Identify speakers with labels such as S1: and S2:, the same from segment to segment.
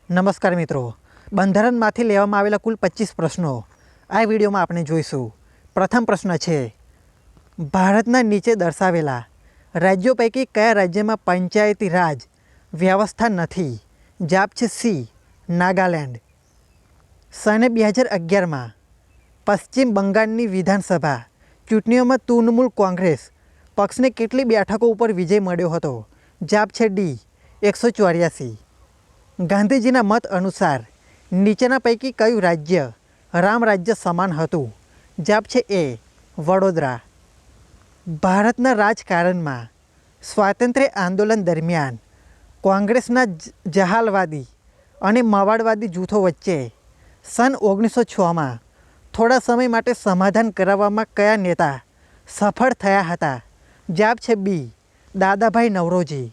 S1: નમસ્કાર મિત્રો, બંધારણમાંથી લેવામાં આવેલા કુલ 25 પ્રશ્નો આ વિડીયોમાં આપણે જોઈશું. પ્રથમ પ્રશ્ન છે, ભારતના નીચે દર્શાવેલા રાજ્યો પૈકી કયા રાજ્યમાં પંચાયતી રાજ વ્યવસ્થા નથી? જવાબ છે સી, નાગાલેન્ડ. સને 2011માં પશ્ચિમ બંગાળની વિધાનસભા ચૂંટણીઓમાં તૃણમૂલ કોંગ્રેસ પક્ષને કેટલી બેઠકો ઉપર વિજય મળ્યો હતો? જવાબ છે ડી, 184. ગાંધીજીના મત અનુસાર નીચેના પૈકી કયું રાજ્ય રામ રાજ્ય સમાન હતું? જવાબ છે એ, વડોદરા. ભારતના રાજકારણમાં સ્વાતંત્ર્ય આંદોલન દરમિયાન કોંગ્રેસના જહાલવાદી અને માવાડવાદી જૂથો વચ્ચે સન 1906માં થોડા સમય માટે સમાધાન કરાવવામાં કયા નેતા સફળ થયા હતા? જવાબ છે બી, દાદાભાઈ નવરોજી.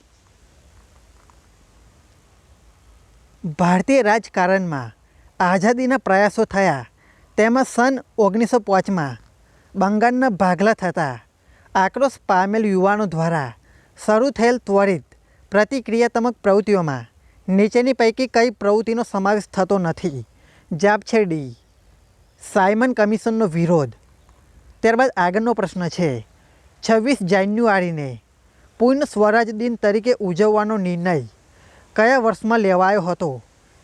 S1: ભારતીય રાજકારણમાં આઝાદીના પ્રયાસો થયા તેમાં સન 1905માં બંગાળના ભાગલા થતાં આક્રોશ પામેલ યુવાનો દ્વારા શરૂ થયેલ ત્વરિત પ્રતિક્રિયાત્મક પ્રવૃત્તિઓમાં નીચેની પૈકી કઈ પ્રવૃત્તિનો સમાવેશ થતો નથી? જવાબ છે ડી, સાયમન કમિશનનો વિરોધ. ત્યારબાદ આગળનો પ્રશ્ન છે, 26 જાન્યુઆરીને પૂર્ણ સ્વરાજ દિન તરીકે ઉજવવાનો નિર્ણય કયા વર્ષમાં લેવાયો હતો?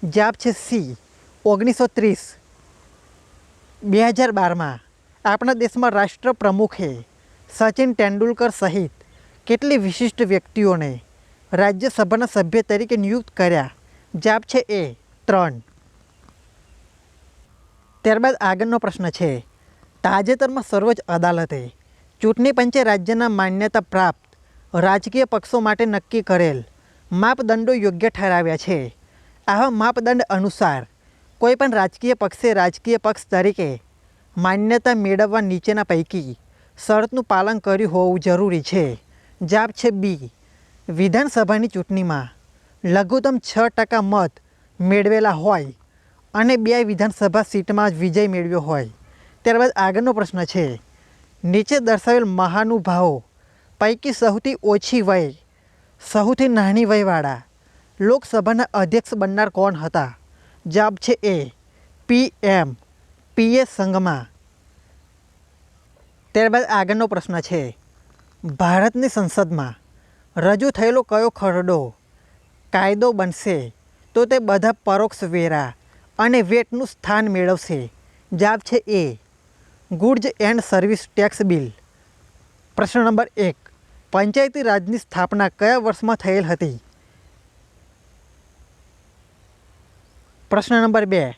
S1: જવાબ છે સી, 1930. 2012માં આપણા દેશમાં રાષ્ટ્ર પ્રમુખે સચિન તેંડુલકર સહિત કેટલી વિશિષ્ટ વ્યક્તિઓને રાજ્યસભાના સભ્ય તરીકે નિયુક્ત કર્યા? જવાબ છે એ, 3. ત્યારબાદ આગળનો પ્રશ્ન છે, તાજેતરમાં સર્વોચ્ચ અદાલતે ચૂંટણી પંચે રાજ્યના માન્યતા પ્રાપ્ત રાજકીય પક્ષો માટે નક્કી કરેલ માપદંડો યોગ્ય ઠરાવ્યા છે. આવા માપદંડ અનુસાર કોઈપણ રાજકીય પક્ષે રાજકીય પક્ષ તરીકે માન્યતા મેળવવા નીચેના પૈકી શરતનું પાલન કર્યું હોવું જરૂરી છે? જવાબ છે બી, વિધાનસભાની ચૂંટણીમાં લઘુત્તમ 6% મત મેળવેલા હોય અને 2 વિધાનસભા સીટમાં વિજય મેળવ્યો હોય. ત્યારબાદ આગળનો પ્રશ્ન છે, નીચે દર્શાવેલ મહાનુભાવો પૈકી સૌથી ઓછી વય સૌથી નાની વયવાળા લોકસભાના અધ્યક્ષ બનનાર કોણ હતા? જવાબ છે એ, PM પીએ સંગમા. ત્યારબાદ આગળનો પ્રશ્ન છે, ભારતની સંસદમાં રજૂ થયેલો કયો ખરડો કાયદો બનશે તો તે બધા પરોક્ષ વેરા અને વેટનું સ્થાન મેળવશે? જવાબ છે એ, goods and service tax bill. પ્રશ્ન નંબર 1, પંચાયતી રાજની સ્થાપના કયા વર્ષમાં થયેલ હતી? પ્રશ્ન નંબર 2,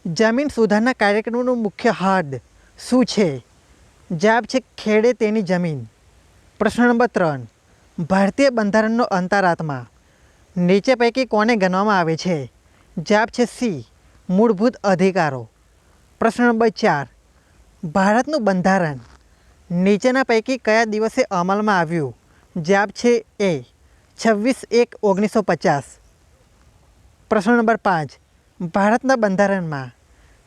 S1: જમીન સુધારના કાર્યક્રમનું મુખ્ય હદ શું છે? જવાબ છે ખેડે તેની જમીન. પ્રશ્ન નંબર 3, ભારતીય બંધારણનો અંતરાત્મા નીચે પૈકી કોને ગણવામાં આવે છે? જવાબ છે સી, મૂળભૂત અધિકારો. પ્રશ્ન નંબર 4, ભારતનું બંધારણ નીચેના પૈકી કયા દિવસે અમલમાં આવ્યું? જવાબ છે એ, 26/1/1950. પ્રશ્ન નંબર 5, ભારતના બંધારણમાં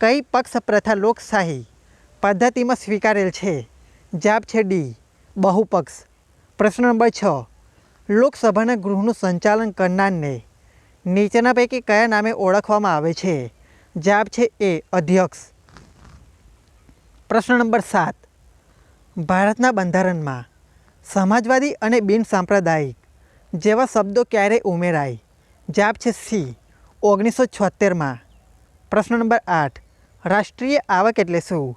S1: કઈ પક્ષ પ્રથા લોકશાહી પદ્ધતિમાં સ્વીકારેલ છે? જવાબ છે ડી, બહુપક્ષ. પ્રશ્ન નંબર 6, લોકસભાના ગૃહનું સંચાલન કરનારને નીચેના પૈકી કયા નામે ઓળખવામાં આવે છે? જવાબ છે એ, અધ્યક્ષ. પ્રશ્ન નંબર 7, ભારતના બંધારણમાં સમાજવાદી અને બિનસાંપ્રદાયિક જેવા શબ્દો ક્યારે ઉમેરાય? જવાબ છે સી, 1976માં. પ્રશ્ન નંબર 8, રાષ્ટ્રીય આવક એટલે શું?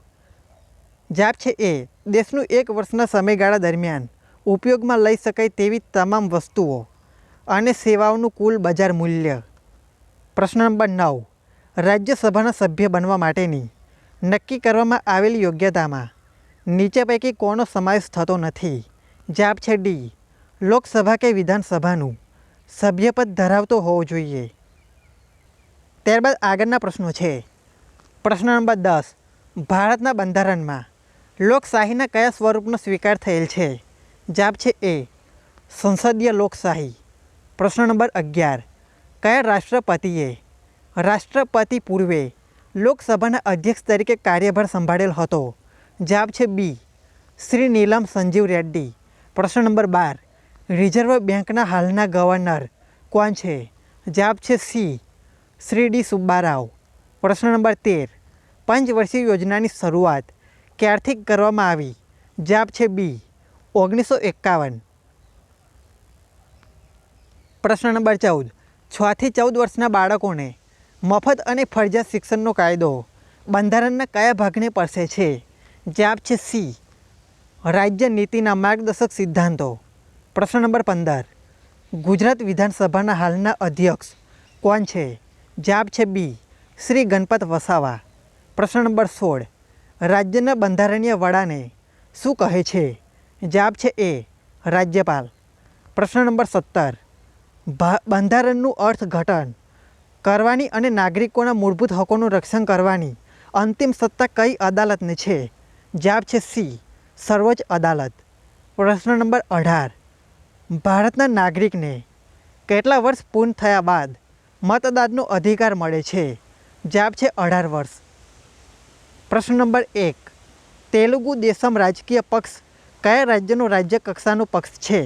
S1: જવાબ છે એ, દેશનું 1 વર્ષના સમયગાળા દરમિયાન ઉપયોગમાં લઈ શકાય તેવી તમામ વસ્તુઓ અને સેવાઓનું કુલ બજાર મૂલ્ય. પ્રશ્ન નંબર 9, રાજ્યસભાના સભ્ય બનવા માટેની નક્કી કરવામાં આવેલી યોગ્યતામાં નીચે પૈકી કોનો સમાવેશ થતો નથી? જવાબ છે ડી, લોકસભા કે વિધાનસભાનું સભ્યપદ ધરાવતો હોવો જોઈએ. ત્યારબાદ આગળના પ્રશ્નો છે. પ્રશ્ન નંબર 10, ભારતના બંધારણમાં લોકશાહીના કયા સ્વરૂપનો સ્વીકાર થયેલ છે? જવાબ છે એ, સંસદીય લોકશાહી. પ્રશ્ન નંબર 11, કયા રાષ્ટ્રપતિએ રાષ્ટ્રપતિ પૂર્વે લોકસભાના અધ્યક્ષ તરીકે કાર્યભાર સંભાળેલ હતો? જવાબ છે બી, શ્રી નીલમ સંજીવ રેડ્ડી. પ્રશ્ન નંબર 12, રિઝર્વ બેંકના હાલના ગવર્નર કોણ છે? જવાબ છે સી, શ્રી ડી સુબ્બારાવ. પ્રશ્ન નંબર 13. પંચવર્ષીય યોજનાની શરૂઆત ક્યારથી કરવામાં આવી? જવાબ છે બી 1951. પ્રશ્ન નંબર 14. 6 થી 14 વર્ષના બાળકોને મફત અને ફરજિયાત શિક્ષણનો કાયદો બંધારણના કયા ભાગને સ્પર્શે છે? જવાબ છે સી રાજ્ય નીતિના માર્ગદર્શક સિદ્ધાંતો. પ્રશ્ન નંબર 15. ગુજરાત વિધાનસભાના હાલના અધ્યક્ષ કોણ છે? જવાબ છે બી શ્રી ગણપત વસાવા. પ્રશ્ન નંબર 16. રાજ્યના બંધારણીય વડાને શું કહે છે? જવાબ છે એ રાજ્યપાલ. પ્રશ્ન નંબર 17. બંધારણનું અર્થઘટન કરવાની અને નાગરિકોના મૂળભૂત હકોનું રક્ષણ કરવાની અંતિમ સત્તા કઈ અદાલતને છે? જવાબ છે સી સર્વોચ્ચ અદાલત. પ્રશ્ન નંબર 18. ભારતના નાગરિકને કેટલા વર્ષ પૂર્ણ થયા બાદ મતદાનનો અધિકાર મળે છે? જવાબ છે 18 વર્ષ. પ્રશ્ન નંબર 1. તેલુગુ દેશમ રાજકીય પક્ષ કયા રાજ્યનો રાજ્ય કક્ષાનો પક્ષ છે?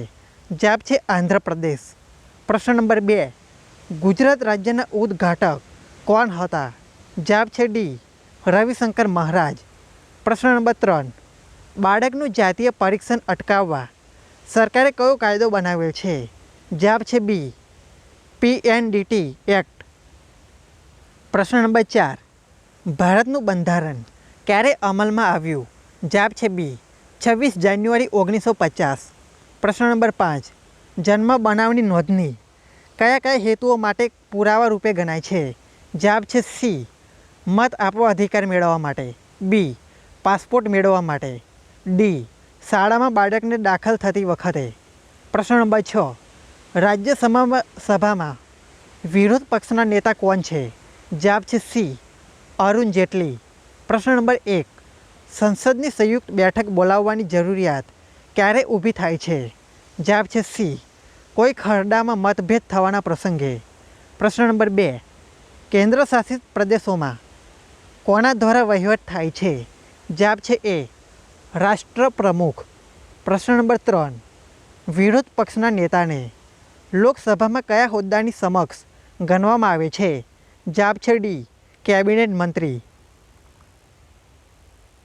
S1: જવાબ છે આંધ્રપ્રદેશ. પ્રશ્ન નંબર 2. ગુજરાત રાજ્યના ઉદ્ઘાટક કોણ હતા? જવાબ છે ડી રવિશંકર મહારાજ. પ્રશ્ન નંબર 3. બાળકનું જાતીય પરીક્ષણ અટકાવવા સરકારે કયો કાયદો બનાવ્યો છે? જવાબ છે બી PNDT એક્ટ. પ્રશ્ન નંબર 4. ભારતનું બંધારણ ક્યારે અમલમાં આવ્યું? જવાબ છે બી 26 જાન્યુઆરી 1950. પ્રશ્ન નંબર 5. જન્મ બનાવની નોંધણી કયા કયા હેતુઓ માટે પુરાવા રૂપે ગણાય છે? જવાબ છે સી મત આપવા અધિકાર મેળવવા માટે. બી પાસપોર્ટ મેળવવા માટે. ડી શાળામાં બાળકને દાખલ થતી વખતે. પ્રશ્ન નંબર 6. રાજ્યસભામાં વિરોધ પક્ષના નેતા કોણ છે? જવાબ છે સી અરુણ જેટલી. પ્રશ્ન નંબર 1. સંસદની સંયુક્ત બેઠક બોલાવવાની જરૂરિયાત ક્યારે ઊભી થાય છે? જવાબ છે સી કોઈ ખરડામાં મતભેદ થવાના પ્રસંગે. પ્રશ્ન નંબર 2. કેન્દ્ર શાસિત પ્રદેશોમાં કોના દ્વારા વહીવટ થાય છે? જવાબ છે એ રાષ્ટ્રપ્રમુખ. પ્રશ્ન નંબર 3. વિરોધ પક્ષના નેતાને લોકસભામાં કયા હોદ્દાની સમક્ષ ગણવામાં આવે છે? જવાબ છે ડી કેબિનેટ મંત્રી.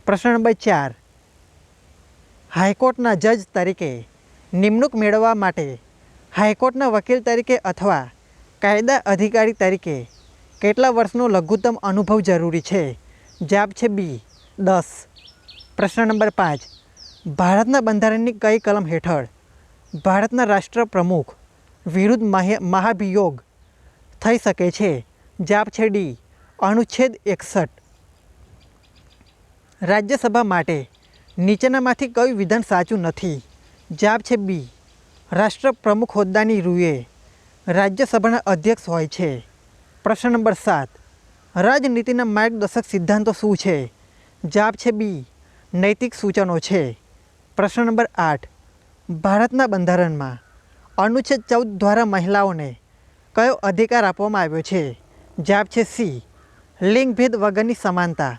S1: પ્રશ્ન નંબર 4. હાઈકોર્ટના જજ તરીકે નિમણૂક મેળવવા માટે હાઈકોર્ટના વકીલ તરીકે અથવા કાયદા અધિકારી તરીકે કેટલા વર્ષનો લઘુત્તમ અનુભવ જરૂરી છે? જવાબ છે બી 10. પ્રશ્ન નંબર 5. ભારતના બંધારણની કઈ કલમ હેઠળ ભારતના રાષ્ટ્રપ્રમુખ વિરુદ્ધ મહાભિયોગ થઈ શકે છે? જવાબ છે ડી અનુચ્છેદ 61. રાજ્યસભા માટે નીચેનામાંથી કયું વિધાન સાચું નથી? જવાબ છે બી રાષ્ટ્રપ્રમુખ હોદ્દાની રૂએ રાજ્યસભાના અધ્યક્ષ હોય છે. પ્રશ્ન નંબર 7. રાજનીતિના માર્ગદર્શક સિદ્ધાંતો શું છે? જવાબ છે બી નૈતિક સૂચનો છે. પ્રશ્ન નંબર 8. ભારતના બંધારણમાં અનુચ્છેદ 14 દ્વારા મહિલાઓને કયો અધિકાર આપવામાં આવ્યો છે? જવાબ છે સી લિંગભેદ વગરની સમાનતા.